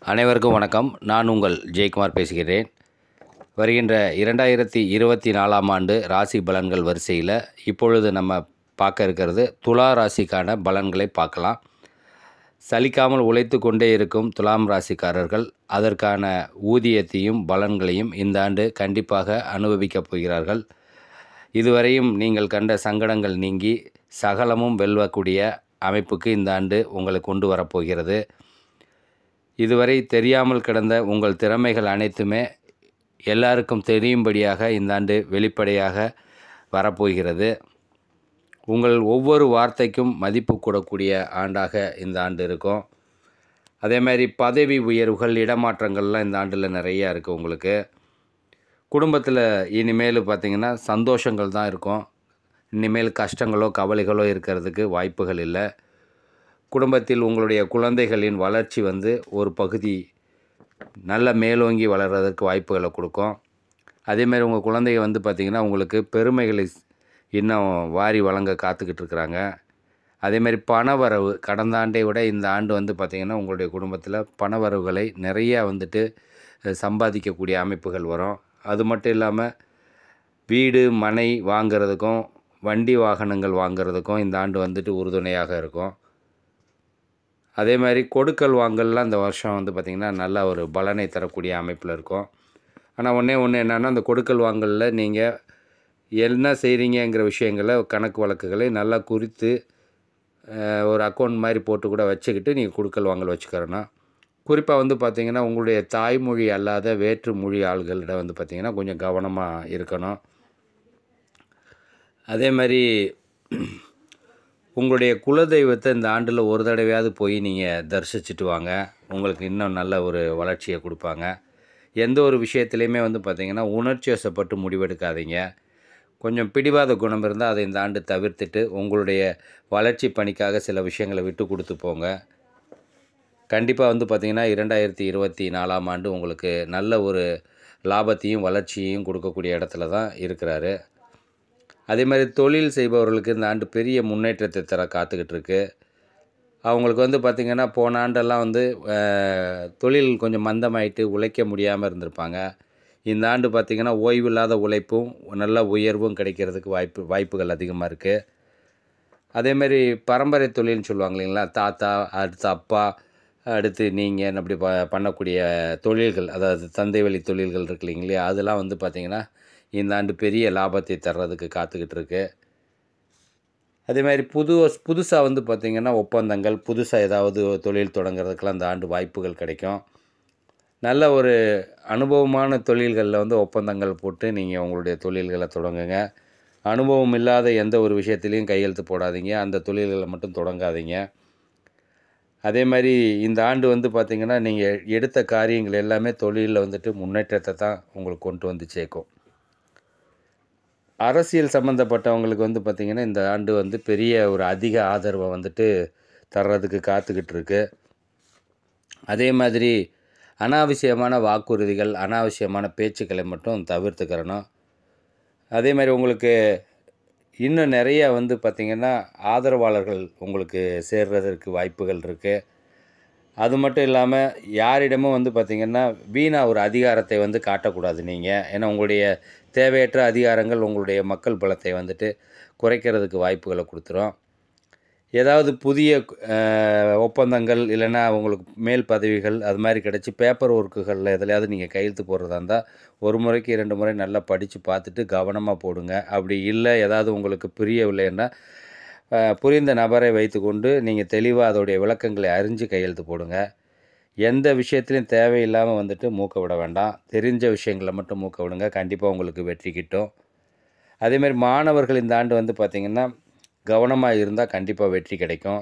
அனைவருக்கும் வணக்கம். நான் உங்கள் ஜெயக்குமார் பேசுகிறேன். வருகின்ற 2024ஆம் ஆண்டு ராசி பலன்கள் வரிசையில் இப்பொழுது நம்ம பார்க்க இருக்கிறது துலா ராசிக்கான பலன்களை பார்க்கலாம். சலிக்காமல் உழைத்து கொண்டே இருக்கும் துலாம் ராசிக்காரர்கள் அதற்கான ஊதியத்தையும் பலன்களையும் இந்த ஆண்டு கண்டிப்பாக அனுபவிக்கப் போகிறார்கள். இதுவரையும் நீங்கள் கண்ட சங்கடங்கள் நீங்கி சகலமும் வெல்லக்கூடிய அமைப்புக்கு இந்த ஆண்டு உங்களை கொண்டு வரப்போகிறது. இதுவரை தெரியாமல் கிடந்த உங்கள் திறமைகள் அனைத்துமே எல்லாருக்கும் தெரியும்படியாக இந்த ஆண்டு வெளிப்படையாக வரப்போகிறது. உங்கள் ஒவ்வொரு வார்த்தைக்கும் மதிப்பு கூடக்கூடிய ஆண்டாக இந்த ஆண்டு இருக்கும். அதே மாதிரி பதவி உயர்வுகள், இடமாற்றங்கள்லாம் இந்த ஆண்டில் நிறையா இருக்குது. உங்களுக்கு குடும்பத்தில் இனிமேல் பார்த்திங்கன்னா சந்தோஷங்கள் தான் இருக்கும். இனிமேல் கஷ்டங்களோ கவலைகளோ இருக்கிறதுக்கு வாய்ப்புகள் இல்லை. குடும்பத்தில் உங்களுடைய குழந்தைகளின் வளர்ச்சி ஒரு பகுதி நல்ல மேலோங்கி வளர்கிறதுக்கு வாய்ப்புகளை கொடுக்கும். அதேமாதிரி உங்கள் குழந்தைங்க பார்த்திங்கன்னா உங்களுக்கு பெருமைகளை இன்னும் வாரி வழங்க காத்துக்கிட்டு இருக்கிறாங்க. அதேமாதிரி பணவரவு கடந்த ஆண்டை விட இந்த ஆண்டு பார்த்திங்கன்னா உங்களுடைய குடும்பத்தில் பணவரவுகளை நிறையா சம்பாதிக்கக்கூடிய அமைப்புகள் வரும். அது மட்டும் இல்லாமல் வீடு மனை வாங்கிறதுக்கும் வண்டி வாகனங்கள் வாங்கிறதுக்கும் இந்த ஆண்டு உறுதுணையாக இருக்கும். அதே மாதிரி கொடுக்கல் வாங்கல்லாம் இந்த வருஷம் பார்த்திங்கன்னா நல்ல ஒரு பலனை தரக்கூடிய அமைப்பில் இருக்கும். ஆனால் ஒன்று என்னென்னா, அந்த கொடுக்கல் வாங்கலில் நீங்கள் என்ன செய்கிறீங்கிற விஷயங்களை கணக்கு வழக்குகளை நல்லா குறித்து ஒரு அக்கௌண்ட் மாதிரி போட்டு கூட வச்சுக்கிட்டு நீங்கள் கொடுக்கல் வாங்கல் வச்சுக்கிறணும். குறிப்பாக பார்த்திங்கன்னா உங்களுடைய தாய்மொழி அல்லாத வேற்று மொழி ஆள்களிடம் பார்த்திங்கன்னா கொஞ்சம் கவனமாக இருக்கணும். அதே மாதிரி உங்களுடைய குலதெய்வத்தை இந்த ஆண்டில் ஒரு தடவையாவது போய் நீங்கள் தரிசிச்சுட்டு வாங்க. உங்களுக்கு இன்னும் நல்ல ஒரு வளர்ச்சியை கொடுப்பாங்க. எந்த ஒரு விஷயத்துலையுமே பார்த்திங்கன்னா உணர்ச்சி வசப்பட்டு முடிவெடுக்காதீங்க. கொஞ்சம் பிடிவாத குணம் இருந்தால் அதை இந்த ஆண்டு தவிர்த்துட்டு உங்களுடைய வளர்ச்சி பணிக்காக சில விஷயங்களை விட்டு கொடுத்து போங்க. கண்டிப்பாக பார்த்திங்கன்னா 2024ஆம் ஆண்டு உங்களுக்கு நல்ல ஒரு லாபத்தையும் வளர்ச்சியையும் கொடுக்கக்கூடிய இடத்துல தான் இருக்கிறாரு. அதே மாதிரி தொழில் செய்பவர்களுக்கு இந்த ஆண்டு பெரிய முன்னேற்றத்தை தர காத்துக்கிட்டு இருக்கு. அவங்களுக்கு பார்த்திங்கன்னா போன ஆண்டெல்லாம் தொழில் கொஞ்சம் மந்தமாயிட்டு உழைக்க முடியாமல் இருந்திருப்பாங்க. இந்த ஆண்டு பார்த்திங்கன்னா ஓய்வில்லாத உழைப்பும் நல்ல உயர்வும் கிடைக்கிறதுக்கு வாய்ப்புகள் அதிகமாக இருக்குது. அதேமாதிரி பரம்பரை தொழில்னு சொல்லுவாங்க இல்லைங்களா, தாத்தா அடுத்து அப்பா அடுத்து நீங்கள் அப்படி பண்ணக்கூடிய தொழில்கள், அதாவது தந்தை வழி தொழில்கள் இருக்கு இல்லைங்களா, அதெல்லாம் பார்த்திங்கன்னா இந்த ஆண்டு பெரிய லாபத்தை தர்றதுக்கு காத்துக்கிட்டு இருக்கு. அதேமாதிரி புதுசாக பார்த்திங்கன்னா ஒப்பந்தங்கள், புதுசாக ஏதாவது தொழில் தொடங்குறதுக்கெலாம் இந்த ஆண்டு வாய்ப்புகள் கிடைக்கும். நல்ல ஒரு அனுபவமான தொழில்களில் ஒப்பந்தங்கள் போட்டு நீங்கள் உங்களுடைய தொழில்களை தொடங்குங்க. அனுபவம் இல்லாத எந்த ஒரு விஷயத்துலையும் கையெழுத்து போடாதீங்க. அந்த தொழில்களை மட்டும் தொடங்காதீங்க. அதே மாதிரி இந்த ஆண்டு பார்த்திங்கன்னா நீங்கள் எடுத்த காரியங்கள் எல்லாமே தொழிலில் முன்னேற்றத்தை தான் உங்களுக்கு கொண்டு சேர்க்கும். அரசியல் சம்மந்தப்பட்டவங்களுக்கு பார்த்திங்கன்னா இந்த ஆண்டு பெரிய ஒரு அதிக ஆதரவை தர்றதுக்கு காத்துக்கிட்டு இருக்கு. அதே மாதிரி அனாவசியமான வாக்குறுதிகள், அனாவசியமான பேச்சுக்களை மட்டும் தவிர்த்துக்கிறணும். அதே மாதிரி உங்களுக்கு இன்னும் நிறையா பார்த்திங்கன்னா ஆதரவாளர்கள் உங்களுக்கு சேர்றதற்கு வாய்ப்புகள் இருக்குது. அது மட்டும் இல்லாமல் யாரிடமும் பார்த்திங்கன்னா வீணாக ஒரு அதிகாரத்தை காட்டக்கூடாது நீங்கள். ஏன்னா உங்களுடைய தேவையற்ற அதிகாரங்கள் உங்களுடைய மக்கள் பலத்தை குறைக்கிறதுக்கு வாய்ப்புகளை கொடுத்துரும். ஏதாவது புதிய ஒப்பந்தங்கள் இல்லைன்னா உங்களுக்கு மேல் பதவிகள் அது மாதிரி கிடச்சி பேப்பர் ஒர்க்குகளில் எதுலையாவது நீங்கள் கையெழுத்து போடுறதா இருந்தால் ஒரு முறைக்கு 2 முறை நல்லா படித்து பார்த்துட்டு கவனமாக போடுங்க. அப்படி இல்லை ஏதாவது உங்களுக்கு புரியவில்லைன்னா புரிந்த நபரை வைத்துக்கொண்டு நீங்கள் தெளிவாக அதோடைய விளக்கங்களை அறிஞ்சு கையெழுத்து போடுங்க. எந்த விஷயத்துலையும் தேவையில்லாமல் மூக்க விட வேண்டாம். தெரிஞ்ச விஷயங்களை மட்டும் மூக்க விடுங்க. கண்டிப்பாக உங்களுக்கு வெற்றி கிட்டும். அதேமாதிரி மாணவர்கள் இந்த ஆண்டு பார்த்திங்கன்னா கவனமாக இருந்தால் கண்டிப்பாக வெற்றி கிடைக்கும்.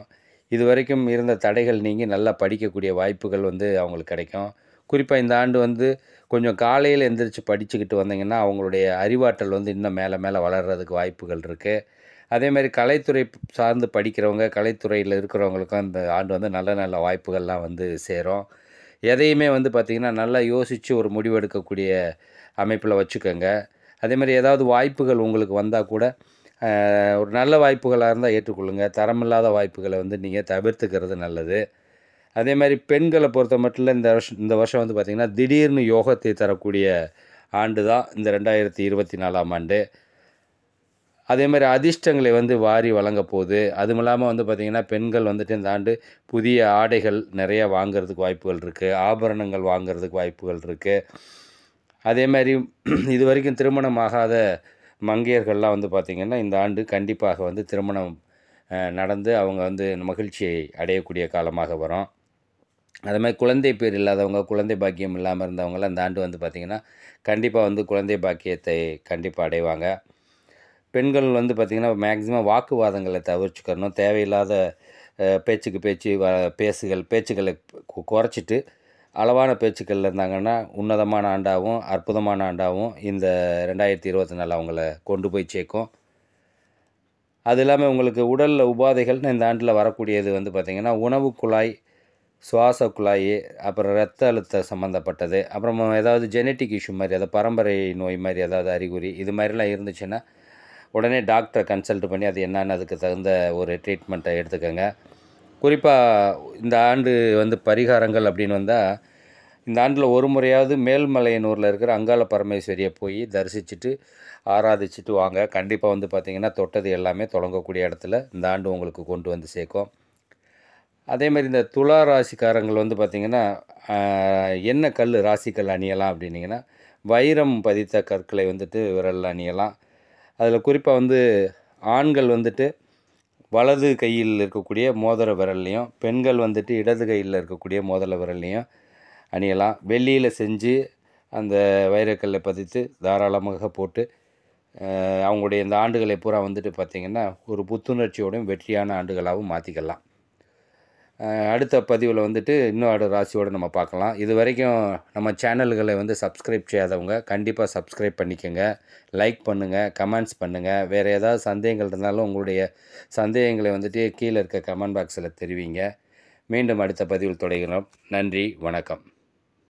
இது வரைக்கும் இருந்த தடைகள் நீங்கி நல்லா படிக்கக்கூடிய வாய்ப்புகள் அவங்களுக்கு கிடைக்கும். குறிப்பாக இந்த ஆண்டு கொஞ்சம் காலையில் எந்திரிச்சு படிச்சுக்கிட்டு வந்தீங்கன்னா அவங்களுடைய அறிவாற்றல் இன்னும் மேலே வளர்கிறதுக்கு வாய்ப்புகள் இருக்குது. அதேமாதிரி கலைத்துறை சார்ந்து படிக்கிறவங்க, கலைத்துறையில் இருக்கிறவங்களுக்கும் இந்த ஆண்டு நல்ல நல்ல வாய்ப்புகள்லாம் சேரும். எதையுமே பார்த்திங்கன்னா நல்லா யோசித்து ஒரு முடிவெடுக்கக்கூடிய அமைப்பில் வச்சுக்கோங்க. அதேமாதிரி ஏதாவது வாய்ப்புகள் உங்களுக்கு வந்தால் கூட ஒரு நல்ல வாய்ப்புகளாக இருந்தால் ஏற்றுக்கொள்ளுங்கள். தரமில்லாத வாய்ப்புகளை நீங்கள் தவிர்த்துக்கிறது நல்லது. அதே மாதிரி பெண்களை பொறுத்த மட்டும் இந்த வருஷம் வந்து பார்த்திங்கன்னா திடீர்னு யோகத்தை தரக்கூடிய ஆண்டு தான் இந்த 2024ஆம் ஆண்டு. அதே மாதிரி அதிர்ஷ்டங்களை வந்து வாரி வழங்க போகுது. அதுவும் இல்லாமல் வந்து பார்த்திங்கன்னா பெண்கள் வந்துட்டு இந்த ஆண்டு புதிய ஆடைகள் நிறையா வாங்கிறதுக்கு வாய்ப்புகள் இருக்குது. ஆபரணங்கள் வாங்கிறதுக்கு வாய்ப்புகள் இருக்குது. அதே மாதிரி இது வரைக்கும் திருமணம் ஆகாத மங்கையர்கள்லாம் வந்து பார்த்திங்கன்னா இந்த ஆண்டு கண்டிப்பாக வந்து திருமணம் நடந்து அவங்க வந்து மகிழ்ச்சியை அடையக்கூடிய காலமாக வரும். அது மாதிரி குழந்தை பேர் இல்லாதவங்க, குழந்தை பாக்கியம் இல்லாமல் இருந்தவங்கலாம் இந்த ஆண்டு வந்து பார்த்திங்கன்னா கண்டிப்பாக வந்து குழந்தை பாக்கியத்தை கண்டிப்பாக அடைவாங்க. பெண்கள் வந்து பார்த்திங்கன்னா மேக்ஸிமம் வாக்குவாதங்களை தவிர்த்துக்கணும். தேவையில்லாத பேச்சுக்கு பேச்சுகளை குறைச்சிட்டு அளவான பேச்சுக்கள் இருந்தாங்கன்னா உன்னதமான ஆண்டாகவும் அற்புதமான ஆண்டாகவும் இந்த 2024 அவங்கள கொண்டு போய் சேர்க்கும். அது இல்லாமல் உங்களுக்கு உடலில் உபாதைகள்னு இந்த ஆண்டில் வரக்கூடியது வந்து பார்த்திங்கன்னா உணவு குழாய், சுவாச குழாய், அப்புறம் இரத்த அழுத்த சம்மந்தப்பட்டது, அப்புறம் ஏதாவது ஜெனட்டிக் இஷ்யூ மாதிரி, அதாவது பரம்பரை நோய் மாதிரி ஏதாவது அறிகுறி இது மாதிரிலாம் இருந்துச்சுன்னா உடனே டாக்டரை கன்சல்ட் பண்ணி அது என்னன்னு அதுக்கு தகுந்த ஒரு ட்ரீட்மெண்ட்டை எடுத்துக்கோங்க. குறிப்பாக இந்த ஆண்டு வந்து பரிகாரங்கள் அப்படின்னு வந்தால் இந்த ஆண்டில் ஒரு முறையாவது மேல்மலையனூரில் இருக்கிற அங்காள பரமேஸ்வரியை போய் தரிசிச்சுட்டு ஆராதிச்சுட்டு வாங்க. கண்டிப்பாக வந்து பார்த்திங்கன்னா தொட்டது எல்லாமே தொடங்கக்கூடிய இடத்துல இந்த ஆண்டு உங்களுக்கு கொண்டு வந்து சேர்க்கும். அதேமாதிரி இந்த துலா ராசிக்காரங்கள் வந்து பார்த்திங்கன்னா என்ன கல் ராசிக்கல் அணியலாம் அப்படின்னிங்கன்னா வைரம் பதித்த கற்களை வந்துட்டு விரலில் அணியலாம். அதில் குறிப்பாக வந்து ஆண்கள் வந்துட்டு வலது கையில் இருக்கக்கூடிய மோதிர விரல்லையும், பெண்கள் வந்துட்டு இடது கையில் இருக்கக்கூடிய மோதிர விரல்லையும் அணியலாம். வெள்ளியில் செஞ்சு அந்த வைரக்கல்லை பதித்து தாராளமாக போட்டு அவங்களுடைய இந்த ஆண்டுகளை பூரா வந்துட்டு பார்த்திங்கன்னா ஒரு புத்துணர்ச்சியோடையும் வெற்றியான ஆண்டுகளாகவும் மாற்றிக்கலாம். அடுத்த பதிவில் வந்துட்டு இன்னொரு ராசியோடு நம்ம பார்க்கலாம். இது வரைக்கும் நம்ம சேனல்களை வந்து சப்ஸ்கிரைப் செய்யாதவங்க கண்டிப்பாக சப்ஸ்கிரைப் பண்ணிக்கோங்க. லைக் பண்ணுங்கள், கமெண்ட்ஸ் பண்ணுங்கள். வேறு ஏதாவது சந்தேகங்கள் இருந்தாலும் உங்களுடைய சந்தேகங்களை வந்துட்டு கீழே இருக்க கமெண்ட் பாக்ஸில் தெரிவிங்க. மீண்டும் அடுத்த பதிவில் தொடர்கிறோம். நன்றி, வணக்கம்.